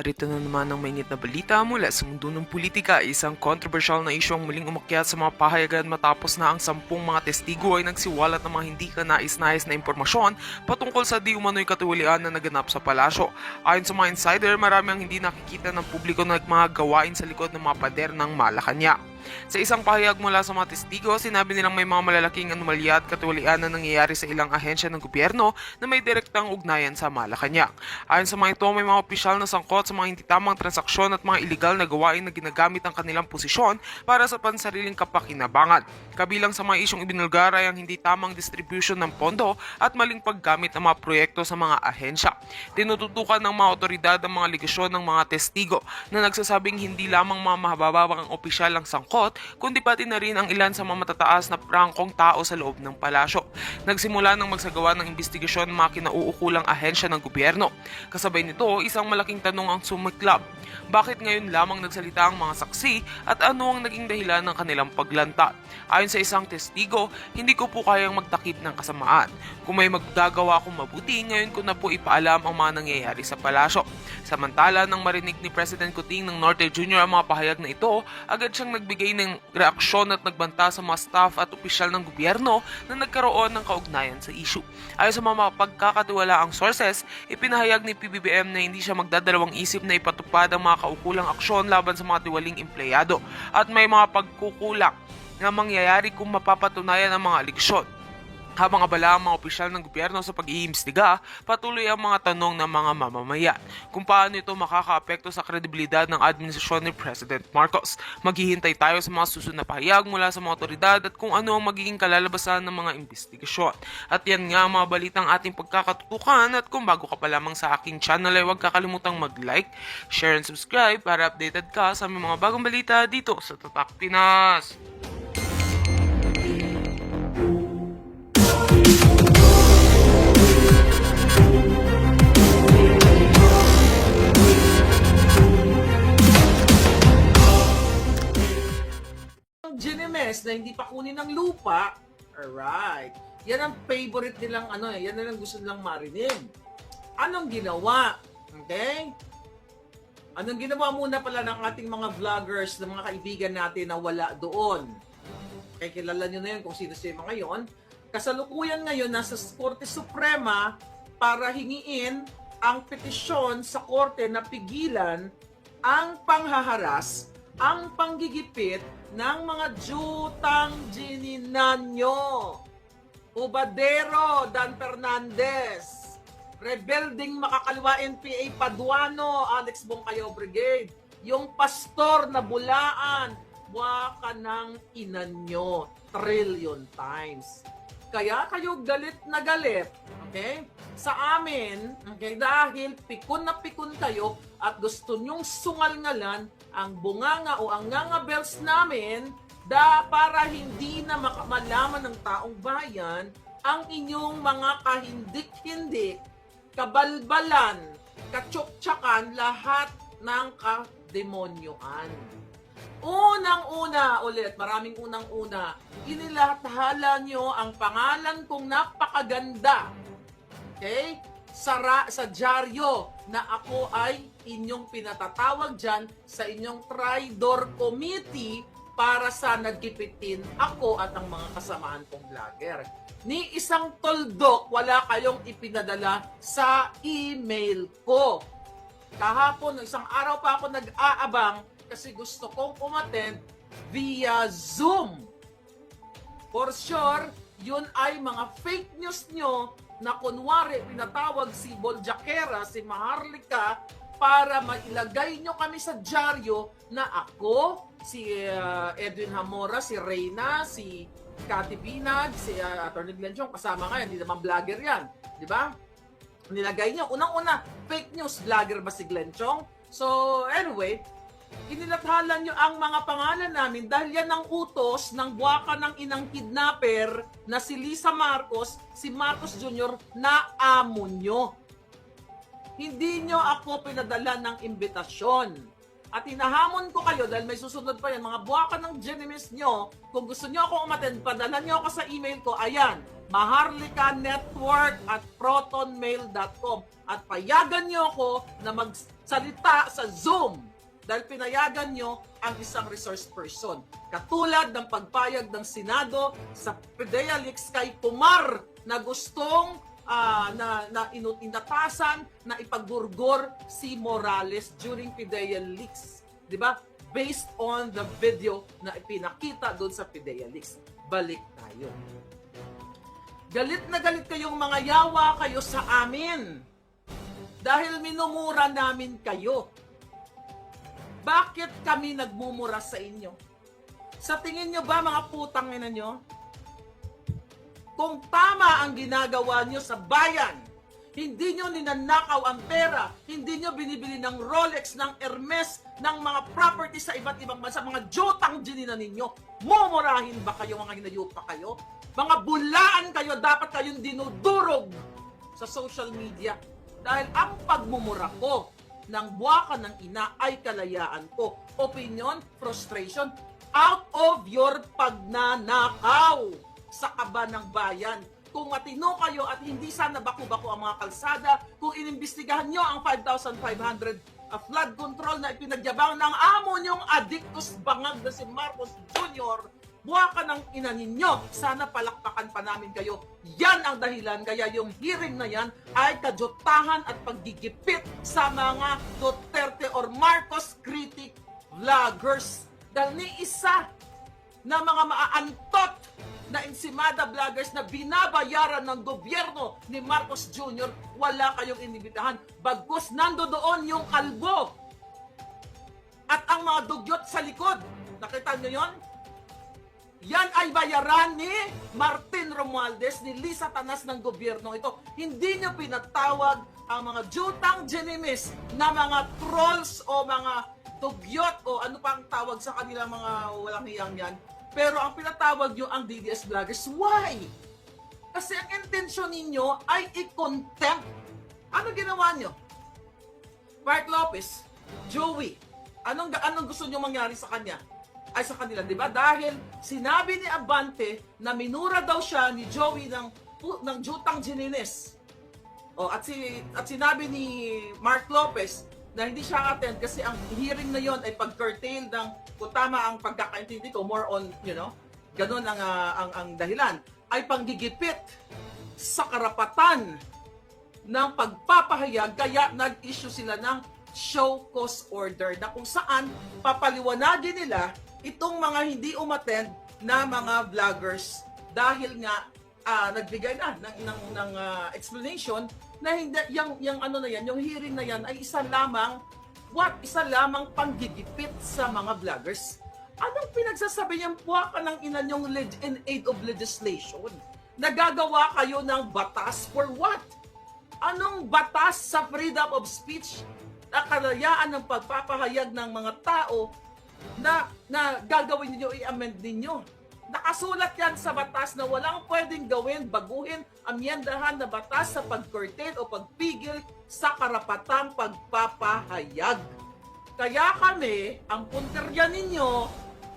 Narito na naman ang mainit na balita mula sa mundo ng politika. Isang controversial na isyu ang muling umakyat sa mga pahayagan matapos na ang 10 mga testigo ay nagsiwalat ng mga hindi kanais-nais na impormasyon patungkol sa di umano'y katiwalian na naganap sa palasyo. Ayon sa mga insider, marami ang hindi nakikita ng publiko na mga gawain sa likod ng mga pader ng Malacanang. Sa isang pahayag mula sa mga testigo, sinabi nilang may mga malalaking anomalya at katiwalian na nangyayari sa ilang ahensya ng gobyerno na may direktang ugnayan sa Malacanang. Ayon sa mga ito, may mga opisyal na sangkot sa mga hindi tamang transaksyon at mga iligal na gawain na ginagamit ang kanilang posisyon para sa pansariling kapakinabangan. Kabilang sa mga isyong ibinulgar ay ang hindi tamang distribution ng pondo at maling paggamit ng mga proyekto sa mga ahensya. Tinututukan ng mga otoridad ang mga aligasyon ng mga testigo na nagsasabing hindi lamang mga mahababang opisyal ang sangkot, kundi pati na rin ang ilan sa mga matataas na prangkong tao sa loob ng palasyo. Nagsimula ng magsagawa ng investigasyon ng mga kinauukulang ahensya ng gobyerno. Kasabay nito, isang malaking tanong ang sumiklab. Bakit ngayon lamang nagsalita ang mga saksi at ano ang naging dahilan ng kanilang paglanta? Ayon sa isang testigo, hindi ko po kayang magtakip ng kasamaan. Kung may magagawa akong mabuti, ngayon ko na po ipaalam ang mga nangyayari sa palasyo. Samantala, nang marinig ni President Kuting ng Norte Jr. ang mga pahayag na ito, agad siyang nagbigay ng reaksyon at nagbanta sa mga staff at opisyal ng gobyerno na nagkaroon ng kaugnayan sa issue. Ayon sa mga pagkakatiwalaang sources, ipinahayag ni PBBM na hindi siya magdadalawang isip na ipatupad ang mga kaukulang aksyon laban sa mga tiwaling empleyado at may mga pagkukulang na mangyayari kung mapapatunayan ang mga aligasyon. Habang abala ang mga opisyal ng gobyerno sa pag-iimbestiga, patuloy ang mga tanong ng mga mamamayan kung paano ito makakaapekto sa kredibilidad ng administrasyon ni President Marcos. Maghihintay tayo sa mga susunod na pahayag mula sa mga otoridad at kung ano ang magiging kalalabasan ng mga investigasyon. At yan nga ang mga balitang ating pagkakatutukan, at kung bago ka pa lamang sa aking channel ay huwag kakalimutang mag-like, share and subscribe para updated ka sa aming mga bagong balita dito sa Tatak Pinas. Ginemes na hindi pa kunin ng lupa, alright. Yan ang favorite nilang yan na lang gusto nilang marinig. Anong ginawa? Okay? Anong ginawa muna pala ng ating mga vloggers, ng mga kaibigan natin na wala doon? Kaya kilala nyo na yun kung sino si mga yon. Kasalukuyan ngayon nasa Korte Suprema para hingiin ang petisyon sa korte na pigilan ang panghaharas, ang panggigipit ng mga jutang gininanyo. Ubadero Dan Fernandez, Rebelding Makakaliwa NPA Paduano, Alex Bongkayo Brigade, yung pastor na Bulaan, waka ng inanyo, trillion times. Kaya kayo galit na galit, okay? Sa amin, okay, dahil pikon na pikon kayo at gusto nyong sungal-ngalan ang bunganga o ang nganga bells namin para hindi na malaman ng taong bayan ang inyong mga kahindik-hindik, kabalbalan, katsok-tsakan, lahat ng kademonyoan. Unang-una ulit, maraming unang-una, inilathala nyo ang pangalan kong napakaganda, okay, sa dyaryo na ako ay inyong pinatatawag dyan sa inyong Tridor Committee para sa nagkipitin ako at ang mga kasamaan kong vlogger. Ni isang toldok, wala kayong ipinadala sa email ko. Kahapon, isang araw pa ako nag-aabang kasi gusto kong umattend via Zoom. For sure, yun ay mga fake news nyo na kunwari pinatawag si Boljakera, si Maharlika para mailagay nyo kami sa dyaryo na ako, si Edwin Hamora, si Reyna, si Cathy Binag, si Atty. Glenchong, kasama nga, hindi naman vlogger yan. Di ba? Nilagay nyo. Unang-una, fake news, vlogger ba si Glenchong? So, anyway, inilathala nyo ang mga pangalan namin dahil yan ang utos ng buwaka ng inang kidnapper na si Lisa Marcos, si Marcos Jr. na amo nyo. Hindi nyo ako pinadala ng imbitasyon. At hinahamon ko kayo dahil may susunod pa yan, mga buwakan ng Genimis nyo, kung gusto nyo ako umattend, padala nyo ako sa email ko, ayan, maharlikanetwork@protonmail.com at payagan nyo ako na magsalita sa Zoom dahil pinayagan nyo ang isang resource person. Katulad ng pagpayag ng Senado sa PDEA Leaks kay Kumar na gustong inatasan na ipagburgor si Morales during PDEA Leaks. Di ba? Based on the video na ipinakita doon sa PDEA Leaks. Balik tayo. Galit na galit kayong mga yawa kayo sa amin. Dahil minumura namin kayo. Bakit kami nagmumura sa inyo? Sa tingin nyo ba mga putang ina nyo? Kung tama ang ginagawa nyo sa bayan, hindi nyo ninanakaw ang pera, hindi nyo binibili ng Rolex, ng Hermes, ng mga property sa iba't ibang bansa, mga jutang ginina ninyo, mumurahin ba kayo, mga hinayupa kayo? Mga bulaan kayo, dapat kayong dinudurog sa social media. Dahil ang pagmumura ko ng buwakan ng ina ay kalayaan ko. Opinion, frustration, out of your pagnanakaw sa kaba ng bayan. Kung matino kayo at hindi sana baku-bako ang mga kalsada, kung inimbestigahan nyo ang 5,500 flood control na ipinagyabang ng amo nyong adictus bangag na si Marcos Jr., buwakan ng ina ninyo, sana palakpakan pa namin kayo. Yan ang dahilan, kaya yung hearing na yan ay kajotahan at paggigipit sa mga Duterte or Marcos critic vloggers. Dahil ni isa na mga maaantot na ensimada vloggers na binabayaran ng gobyerno ni Marcos Jr., wala kayong inibitahan. Bagkus nando doon yung kalbo at ang mga dugyot sa likod. Nakita nyo yon? Yan ay bayaran ni Martin Romualdez, ni Lisa Tanas ng gobyerno ito. Hindi nyo pinatawag ang mga jutang genimis na mga trolls o mga dugyot o ano pang tawag sa kanila, mga walang hiyang yan. Pero ang pinatawag nyo ang DDS vloggers. Why? Kasi ang intensyon ninyo ay i-contempt. Ano ginawa nyo? Mark Lopez, Joey, anong gusto nyo mangyari sa kanya? Ay sa kanila, di ba? Dahil sinabi ni Abante na minura daw siya ni Joey ng jutang ginines. At sinabi ni Mark Lopez na hindi siya attend kasi ang hearing na yon ay pag-curtail ng, kung tama ang pagkakaintindi ko, more on, ganun ang dahilan, ay panggigipit sa karapatan ng pagpapahayag, kaya nag-issue sila ng show cause order na kung saan papaliwanagin nila itong mga hindi umattend na mga vloggers dahil nga nagbigay na ng explanation na hindi yung hearing na yan ay isa lamang panggigipit sa mga vloggers. Anong pinagsasabi niyang puwaka ng ina niyong in aid of legislation? Nagagawa kayo ng batas for what? Anong batas sa freedom of speech na kalayaan ng pagpapahayag ng mga tao na gagawin niyo, i-amend ninyo? Nakasulat yan sa batas na walang pwedeng gawin, baguhin, amyendahan na batas sa pag-curtail o pagpigil sa karapatang pagpapahayag. Kaya kami, ang punterya ninyo,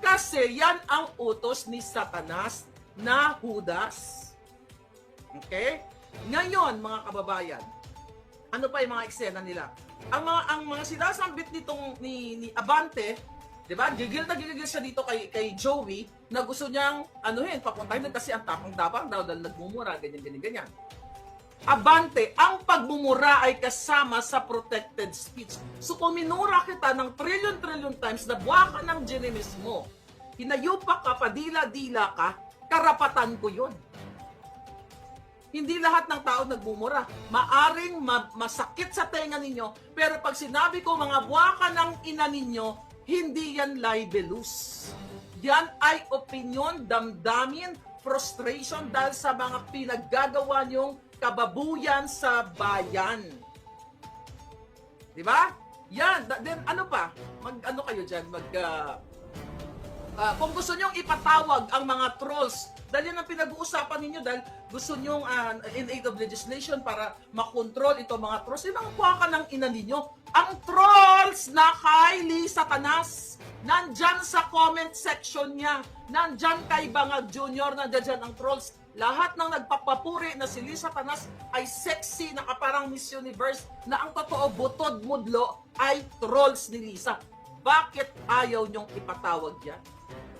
kasi yan ang utos ni Satanas na Judas. Okay? Ngayon, mga kababayan, ano pa yung mga eksena nila? Ang mga sinasambit nitong ni Abante, di ba? Gigil siya dito kay Joey na gusto niyang papuntahin kasi ang tapang-tapang daw dahil nagmumura, ganyan. Abante, ang pagmumura ay kasama sa protected speech. So kung minura kita ng trillion times na buwaka ng genimis mo, hinayupa ka, padila-dila ka, karapatan ko yun. Hindi lahat ng tao nagmumura. Maaring masakit sa tenga ninyo, pero pag sinabi ko mga buwaka ng ina ninyo, hindi yan libelous. Yan ay opinion, damdamin, frustration dahil sa mga pinaggagawa niyong kababuyan sa bayan. Di ba? Yan. Then ano pa? Mag-ano kayo dyan? Kung gusto nyong ipatawag ang mga trolls, dahil yan ang pinag-uusapan ninyo dahil gusto nyong in aid of legislation para makontrol ito mga trolls. Yung mga puwaka ng ina ninyo. Ang troll trolls na kay Lee Satanas. Nandyan sa comment section niya. Nandyan kay Bangag Jr. Nandyan ang trolls. Lahat ng nagpapapuri na si Lee Satanas ay sexy na kaparang Miss Universe na ang totoo butod mudlo ay trolls ni Lisa. Bakit ayaw niyong ipatawag yan?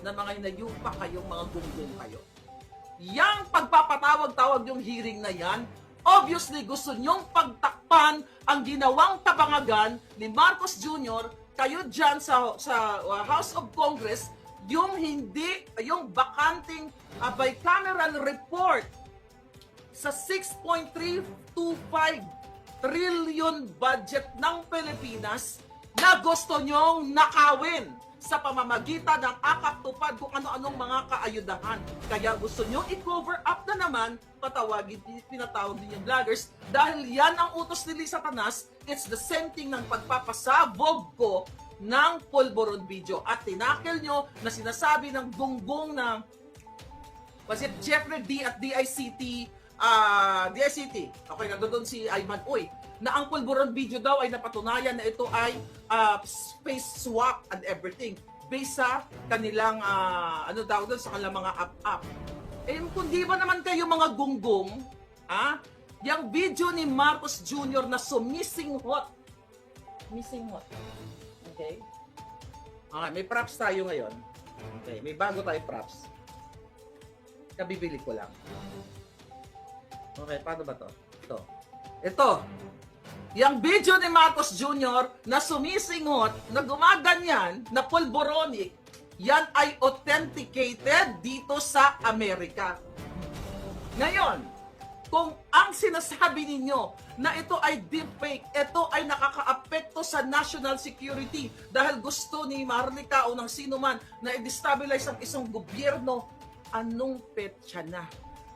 Na mga inayupa kayong mga gunggong kayo. Yang pagpapatawag-tawag yung hearing na yan, obviously gusto niyong pagtakpan ang ginawang kabangagan ni Marcos Jr. Kayo dyan sa House of Congress, yung bakanting bicameral report sa 6.325 trillion budget ng Pilipinas na gusto nyong nakawin sa pamamagitan ng akap-tupad kung ano-anong mga kaayudahan. Kaya gusto nyo i-cover up na naman, pinatawag din yung vloggers, dahil yan ang utos ni Lee Satanas. It's the same thing ng pagpapasabog ko ng pulburon video. At tinakil nyo na sinasabi ng gunggong ng Jeffrey D at DICT, okay, nandoon si Ayman Uy, na ang pulburon video daw ay napatunayan na ito ay space swap and everything based sa kanilang sa kanilang mga app. Kung di ba naman kayo mga gunggong, yung video ni Marcos Jr. na missing hot. Okay? Okay, may props tayo ngayon. Okay, may bago tayo props. Kabibili ko lang. Okay, paano ba to? Ito. Yung video ni Marcos Jr. na sumisingot, na gumaganyan, na pulboronic, yan ay authenticated dito sa Amerika. Ngayon, kung ang sinasabi ninyo na ito ay deepfake, ito ay nakakaapekto sa national security dahil gusto ni Marlica o ng sino man na i-destabilize ang isang gobyerno, anong petsa na?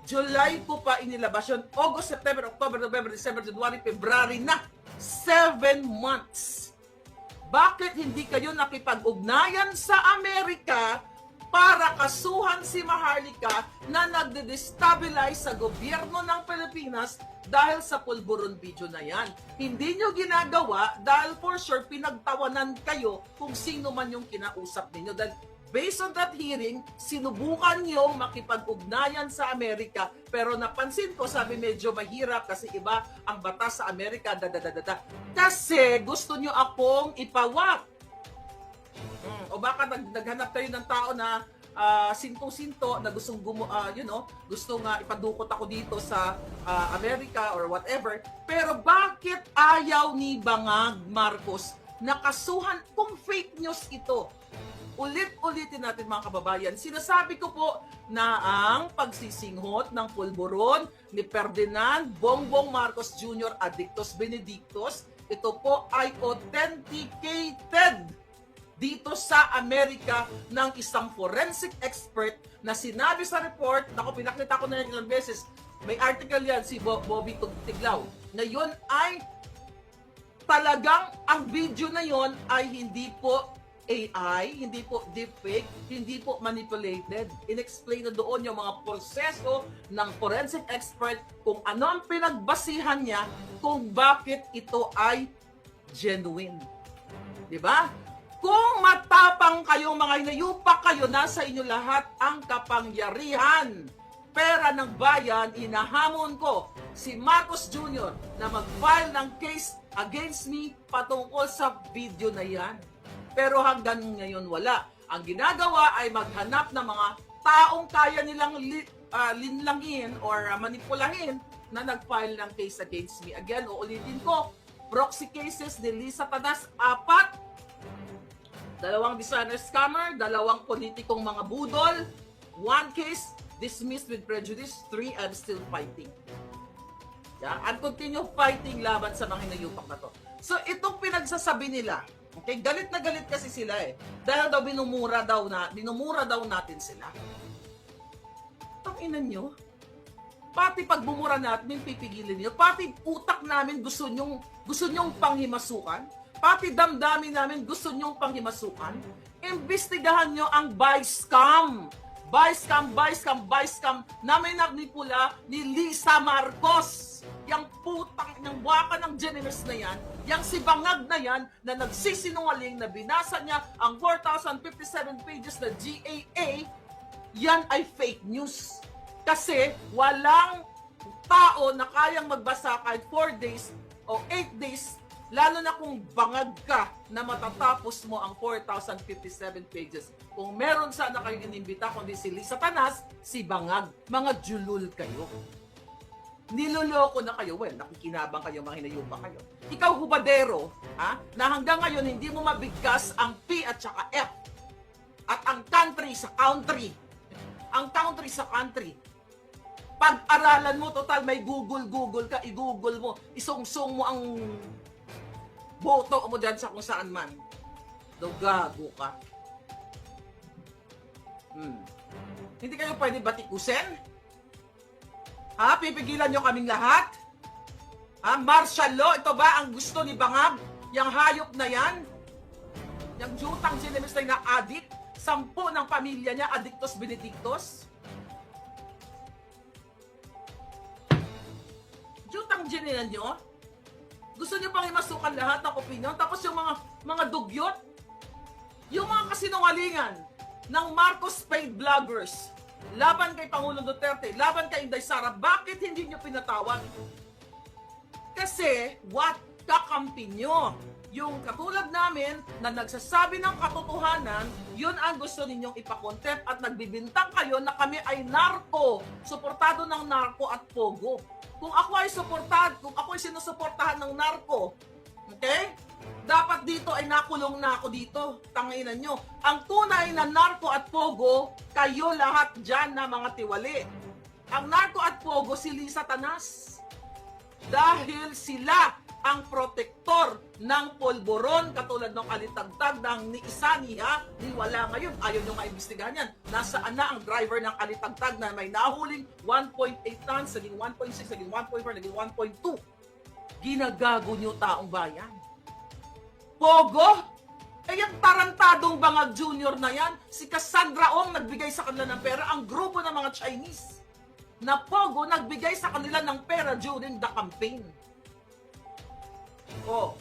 July ko pa inilabas yun. August, September, October, November, December, January, February na. 7 months. Bakit hindi kayo nakipag-ugnayan sa Amerika para kasuhan si Maharlika na nagde-destabilize sa gobyerno ng Pilipinas dahil sa pulburon video na yan? Hindi nyo ginagawa dahil for sure pinagtawanan kayo kung sino man yung kinausap ninyo. Dahil based on that hearing, sinubukan nyo makipag-ugnayan sa Amerika, pero napansin ko, sabi medyo mahirap kasi iba ang batas sa Amerika, Kasi gusto nyo akong ipawak. O baka naghanap kayo ng tao na sinto-sinto na gustong gustong ipadukot ako dito sa Amerika or whatever. Pero bakit ayaw ni Bangag Marcos nakasuhan kung fake news ito? Ulit-ulitin natin mga kababayan. Sinasabi ko po na ang pagsisinghot ng pulburon ni Ferdinand Bongbong Marcos Jr. Adictos Benedictos, ito po ay authenticated dito sa Amerika ng isang forensic expert na sinabi sa report, pinakita ko na yan ilang beses, may article yan si Bobby Tiglaw, na yun ay talagang ang video na yon ay hindi po AI, hindi po deepfake, hindi po manipulated. In-explain na doon yung mga proseso ng forensic expert kung ano ang pinagbasihan niya kung bakit ito ay genuine. Diba? Kung matapang kayo, mga inayupa kayo, nasa inyo lahat ang kapangyarihan. Pera ng bayan, inahamon ko si Marcos Jr. na mag-file ng case against me patungkol sa video na yan. Pero hanggang ngayon wala. Ang ginagawa ay maghanap ng mga taong kaya nilang linlangin or manipulahin na nag-file ng case against me. Again, uulitin ko, proxy cases ni Lee Satanas, 4, 2 designer scammer, 2 politikong mga budol, 1 case dismissed with prejudice, 3 I'm still fighting. Yeah, and continue fighting laban sa mga hinayupak na to. So itong pinagsasabi nila, okay, galit na galit kasi sila dahil daw binumura daw natin sila. Tanginan nyo. Pati pag bumura natin, pipigilin niyo. Pati utak namin gusto nyong panghimasukan. Pati damdamin namin gusto nyong panghimasukan. Imbestigahan nyo ang buy scam na may nagnipula ni Lisa Marcos. Yang putang, ng waka ng generous na yan, Yang si Bangag na yan, na nagsisinungaling na binasa niya ang 4,057 pages na GAA, yan ay fake news. Kasi walang tao na kayang magbasa kahit 4 days o 8 days, lalo na kung bangag ka na matatapos mo ang 4,057 pages. Kung meron sana kayong inimbita, kundi si Lisa Tanas, si Bangag, mga julul kayo. Niloloko na kayo. Well, nakikinabang kayo, mahinayupa kayo. Ikaw, hubadero, na hanggang ngayon hindi mo mabigkas ang P at saka F. At ang country sa country. Ang country sa country. Pag-aralan mo, total, may Google ka, i-Google mo, isungsong mo ang boto mo dyan sa kung saan man. Daw gago ka. Hindi kayo pwede batikusin? Pipigilan nyo kaming lahat? Martial law, ito ba ang gusto ni Bangag? Yang hayop na yan? Yang jutang sinimis na addict? 10 ng pamilya niya, addictos benedictos? Jutang ginilan nyo? Gusto nyo pang imasukan lahat ng opinion? Tapos yung mga dugyot? Yung mga kasinungalingan ng Marcos paid vloggers, laban kay Pangulong Duterte, laban kay Inday Sara, bakit hindi nyo pinatawag? Kasi, kakampi nyo. Yung katulad namin na nagsasabi ng katotohanan, yun ang gusto ninyong ipakontent at nagbibintang kayo na kami ay narko, suportado ng narko at pogo. Kung ako ay sinusuportahan ng narko, okay? Dapat dito ay nakulong na ako dito. Tanginan nyo. Ang tunay na narko at pogo, kayo lahat dyan na mga tiwali. Ang narko at pogo, si Lisa Tanas. Dahil sila ang protektor ng polboron, katulad ng alitagtag ng ni isa niya, ni wala ngayon. Ayaw nyo maimbestigahan yan. Nasaan na ang driver ng alitagtag na may nahuling 1.8 tons, naging 1.6, naging 1.4, naging 1.2. Ginagago nyo taong bayan. Pogo? Yung tarantadong Bangag Junior na yan, si Cassandra Ong nagbigay sa kanila ng pera, ang grupo ng mga Chinese na Pogo nagbigay sa kanila ng pera during the campaign.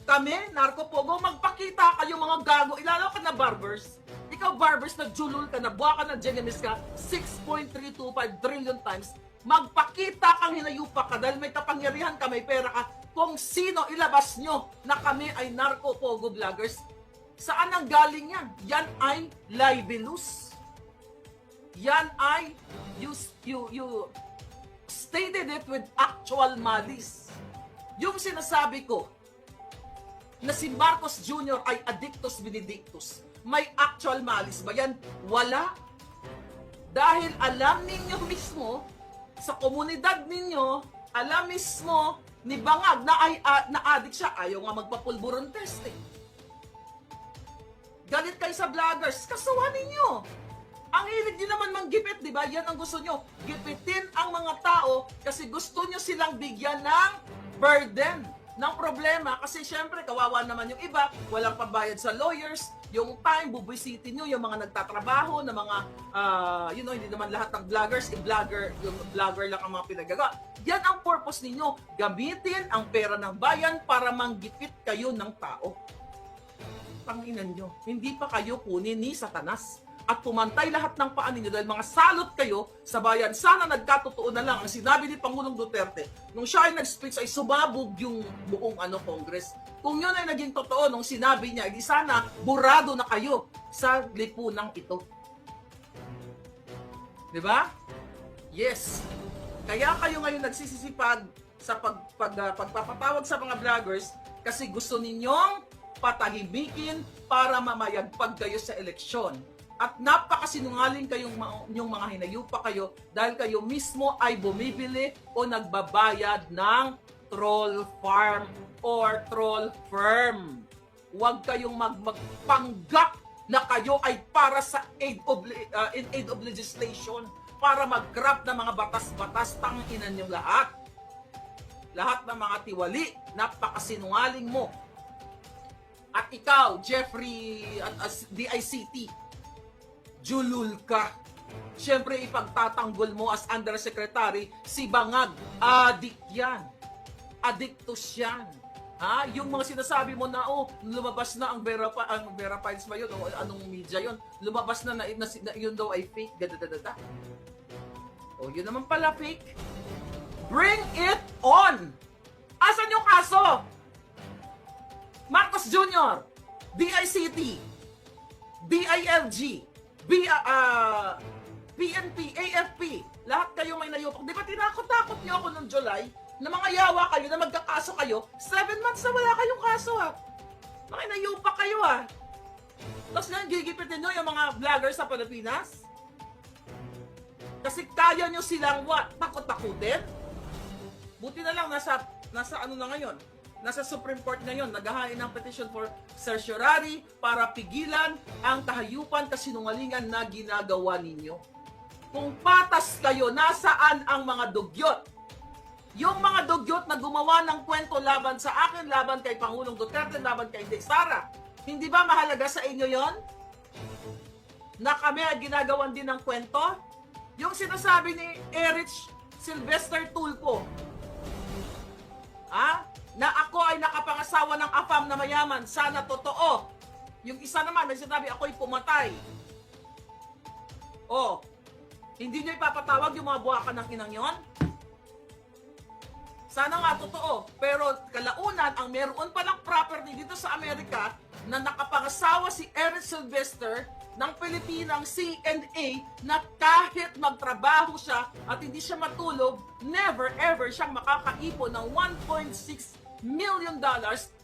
Kami, narko-pogo, magpakita kayo mga gago, ilalo ka na barbers. Ikaw barbers, nagjulul ka na, buha ka na genemis ka, 6.325 trillion times, magpakita kang hinayupa ka dahil may kapangyarihan ka, may pera ka, kung sino ilabas nyo na kami ay narko-pogo vloggers. Saan ang galing yan? Yan ay libelous. Yan ay, you stated it with actual malice. Yung sinasabi ko, na si Marcos Jr. ay addictus benedictus, may actual malice ba yan? Wala. Dahil alam ninyo mismo, sa komunidad ninyo, alam mismo ni Bangag na na-addict siya, ayaw nga magpapulburon testing. Galit kayo sa vloggers, kasuhan ninyo. Ang hilig nyo naman manggipit, di ba? Yan ang gusto nyo. Gipitin ang mga tao kasi gusto nyo silang bigyan ng burden, ng problema. Kasi syempre, kawawa naman yung iba, walang pambayad sa lawyers, yung time, bubisitin nyo yung mga nagtatrabaho, na mga, hindi naman lahat ng vloggers, yung vlogger lang ang mga pinagagawa. Yan ang purpose ninyo. Gamitin ang pera ng bayan para manggipit kayo ng tao. Tanginan nyo, hindi pa kayo kunin ni Satanas at pumantay lahat ng paan ninyo dahil mga salot kayo sa bayan. Sana nagkatotoo na lang ang sinabi ni Pangulong Duterte nung siya ay nag-speech ay sumabog yung buong Congress. Kung yun ay naging totoo nung sinabi niya, di sana burado na kayo sa lipunang ito. Di ba? Yes. Kaya kayo ngayon nagsisisipag sa pagpapatawag sa mga vloggers kasi gusto ninyong patahimikin para mamayagpag kayo sa eleksyon. At napakasinungaling kayong yung mga hinayupa kayo dahil kayo mismo ay bumibili o nagbabayad ng troll farm or troll firm. Huwag kayong magpanggap na kayo ay para sa in aid of legislation, para mag-craft ng mga batas-batas. Tanginan yung lahat. Lahat ng mga tiwali, napakasinungaling mo. At ikaw, Jeffrey at DICT, julul ka. Siyempre, ipagtatanggol mo as undersecretary si Bangag. Addict yan. Addictus yan. Ha? Yung mga sinasabi mo na, lumabas na ang Vera Files ba yun? O anong media yun? Lumabas na yun daw ay fake. Dadadadada. O, yun naman pala fake. Bring it on! Asan yung kaso? Marcos Jr., DICT, DILG, PNP, AFP, lahat kayo may nayupak. Di ba tinakot-takot niyo ako noong July na mga yawa kayo, na magkakaso kayo, 7 months na wala kayong kaso ha. Mga nayupak kayo ha. Tapos ngayon gigipitin nyo yung mga vloggers sa Pilipinas? Kasi kaya nyo silang takot-takutin? Buti na lang nasa ano na ngayon, nasa Supreme Court ngayon, naghahain ng petition for certiorari para pigilan ang kahayupan kasinungalingan na ginagawa ninyo. Kung patas kayo, nasaan ang mga dugyot? Yung mga dugyot na gumawa ng kwento laban sa akin, laban kay Pangulong Duterte, laban kay Inday Sara, hindi ba mahalaga sa inyo yon? Na kami ay ginagawan din ng kwento? Yung sinasabi ni Erich Sylvester Tulfo, na ako ay nakapangasawa ng afam na mayaman, sana totoo. Yung isa naman, may sinabi, ako'y pumatay. Hindi nyo ipapatawag yung mga buwakan ng inang yon? Sana nga totoo. Pero kalaunan, ang meron palang property dito sa Amerika na nakapangasawa si Eric Sylvester ng Pilipinang CNA na kahit magtrabaho siya at hindi siya matulog, never ever siyang makakaipon ng $1.6 million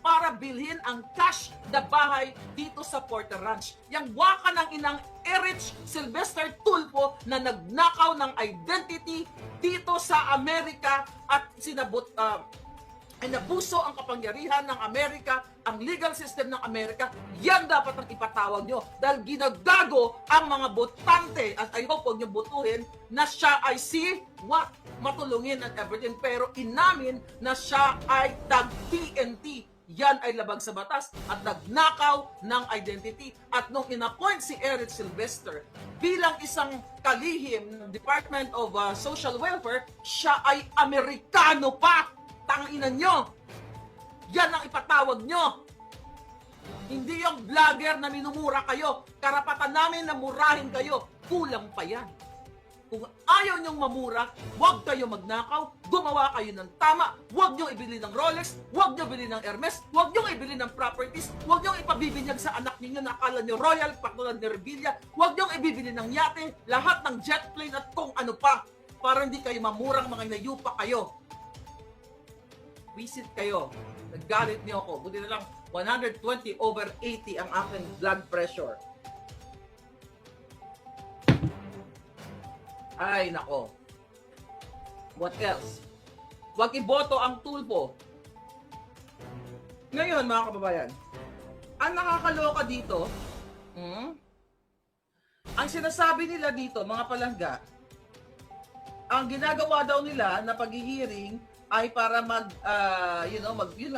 para bilhin ang cash na bahay dito sa Porter Ranch. Yang waka ng inang Erich Sylvester Tulfo na nagnakaw ng identity dito sa Amerika at ay nabuso ang kapangyarihan ng Amerika, ang legal system ng Amerika. Yan dapat ang ipatawag nyo dahil ginagago ang mga botante at I hope huwag nyo butuhin na siya ay matulungin at everything, pero inamin na siya ay tag-TNT. Yan ay labag sa batas at nagnakaw ng identity. At nung inappoint si Eric Sylvester bilang isang kalihim ng Department of Social Welfare, siya ay Amerikano pa! Tanginan nyo! Yan ang ipatawag nyo! Hindi yung vlogger na minumura kayo. Karapatan namin na murahin kayo. Kulang pa yan. Kung ayaw nyong mamura, huwag kayo magnakaw, gumawa kayo ng tama, huwag nyong ibili ng Rolex, huwag nyong ibili ng Hermes, huwag nyong ibili ng properties, huwag nyong ipabibinyag sa anak ninyo na akala nyo royal, patulad ni Revilla, huwag nyong ibibili ng yate, lahat ng jet plane at kung ano pa, para hindi kayo mamurang mga inayupa kayo. Visit kayo. Naggalit niyo ako. Buti na lang 120/80 ang aking blood pressure. Ay, nako. What else? Huwag iboto ang Tulfo. Ngayon, mga kababayan, ang nakakaloka dito, ang sinasabi nila dito, mga palangga, ang ginagawa daw nila na paghihiring ay para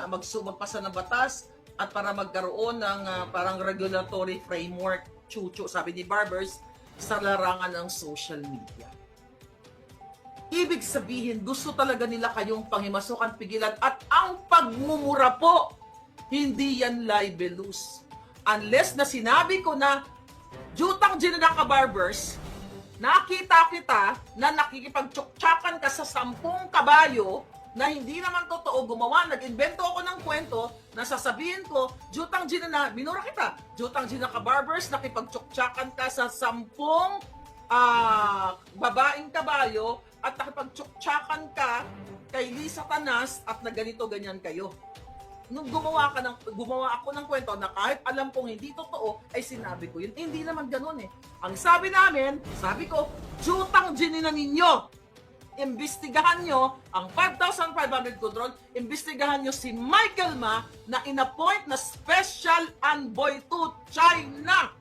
magpasa ng batas at para magkaroon ng parang regulatory framework, chuchu, sabi ni Barbers, sa larangan ng social media. Ibig sabihin, gusto talaga nila kayong pangimasukan, pigilan, at ang pagmumura po, hindi yan libelous. Unless na sinabi ko na, jutang ginanaka Barbers, nakita kita na nakikipagtsuktsakan ka sa 10 kabayo na hindi naman totoo, gumawa, nag-invento ako ng kwento na sasabihin ko, jutang ginana, minura kita, jutang ginanaka Barbers, nakipagtsuktsakan ka sa 10 babaeng kabayo at nakipagtsuktsakan ka kay Lisa Tanas at na ganito, ganyan kayo. Nung gumawa ako ng kwento na kahit alam kong hindi totoo, ay sinabi ko yun. Hindi naman ganun eh. Ang sabi namin, sabi ko, jutang ginina ninyo. Imbestigahan nyo ang 5,500 control, imbestigahan nyo si Michael Ma na inappoint na Special Envoy to China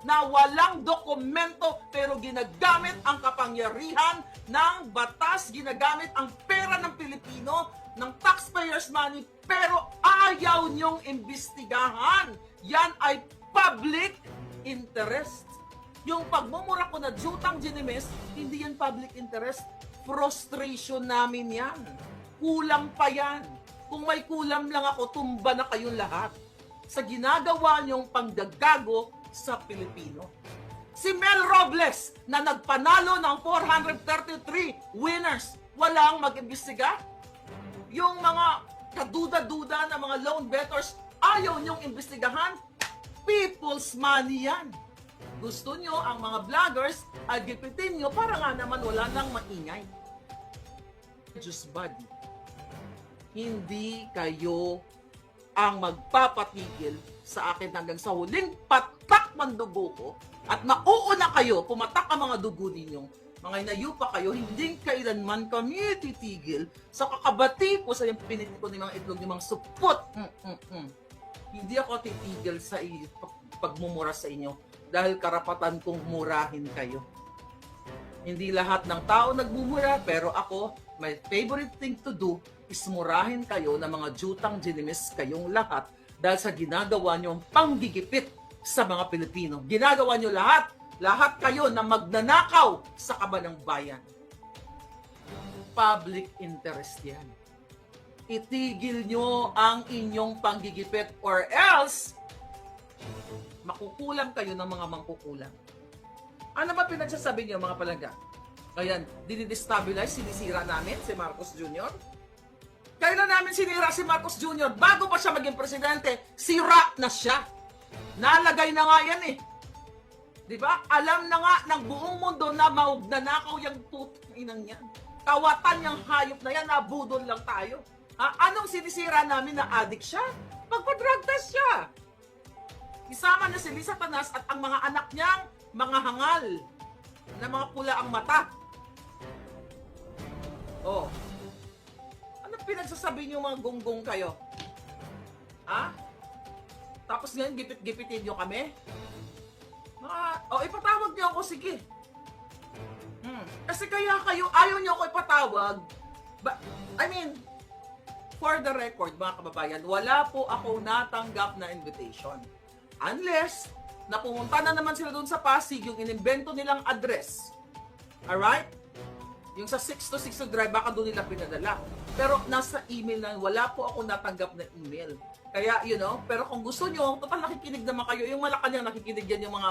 na walang dokumento pero ginagamit ang kapangyarihan ng batas, ginagamit ang pera ng Pilipino, ng taxpayers' money, pero ayaw nyong imbestigahan. Yan ay public interest. Yung pagmumura ko na jutang ginimis, hindi yan public interest. Frustration namin yan. Kulang pa yan. Kung may kulam lang ako, tumba na kayong lahat sa ginagawa niyong panggagago sa Pilipino. Si Mel Robles na nagpanalo ng 433 winners, walang mag-imbestiga? Yung mga kaduda-duda na mga loan bettors, ayaw niyong imbestigahan? People's money yan. Gusto niyo ang mga vloggers, agipitin niyo para nga naman wala nang maingay. Just body. Hindi kayo ang magpapatigil sa akin hanggang sa huling patak ng dugo ko at mauuna kayo, pumatak ang mga dugo ninyong mga inayupa kayo, hindi kailanman kami titigil sa kakabati ko sa yung pinit ko ng mga itlog ng mga supot. Hindi ako titigil sa pagmumura sa inyo dahil karapatan kong murahin kayo. Hindi lahat ng tao nagmumura, pero ako, my favorite thing to do is murahin kayo ng mga jutang ginimis kayong lahat dahil sa ginagawa nyo panggigipit sa mga Pilipino. Ginagawa nyo lahat kayo na magnanakaw sa kabanang bayan. Public interest yan. Itigil nyo ang inyong panggigipit or else makukulam kayo ng mga mangkukulam. Ano ba pinagsasabi niyo mga palangga? Ayan, dinidestabilize, sinisira namin si Marcos Jr. Kailan namin sinira si Marcos Jr.? Bago pa siya maging presidente, sira na siya. Nalagay na nga yan eh. Di ba? Alam na nga ng buong mundo na magnanakaw yung putang inang yan. Kawatan yung hayop na yan, nabudol lang tayo. Anong sinisira namin na addict siya? Magpa-drug test siya. Isama na si Lisa Tanas at ang mga anak niyang mga hangal na mga pula ang mata. Oh. Ano pinagsasabi niyo mga gonggong kayo? Tapos ngayon gipit-gipitin niyo kami? Ipatawag niyo ako, sige. Kasi kaya kayo, ayaw niyo ako ipatawag. For the record, mga kababayan, wala po ako natanggap na invitation. Unless, napumunta na naman sila doon sa Pasig, yung inimbento nilang address. Alright? Yung sa 626 Drive, baka doon nila pinadala. Pero nasa email na, wala po ako natanggap na email. Kaya, pero kung gusto nyo, total nakikinig naman kayo, yung Malacanang nakikinig yan yung mga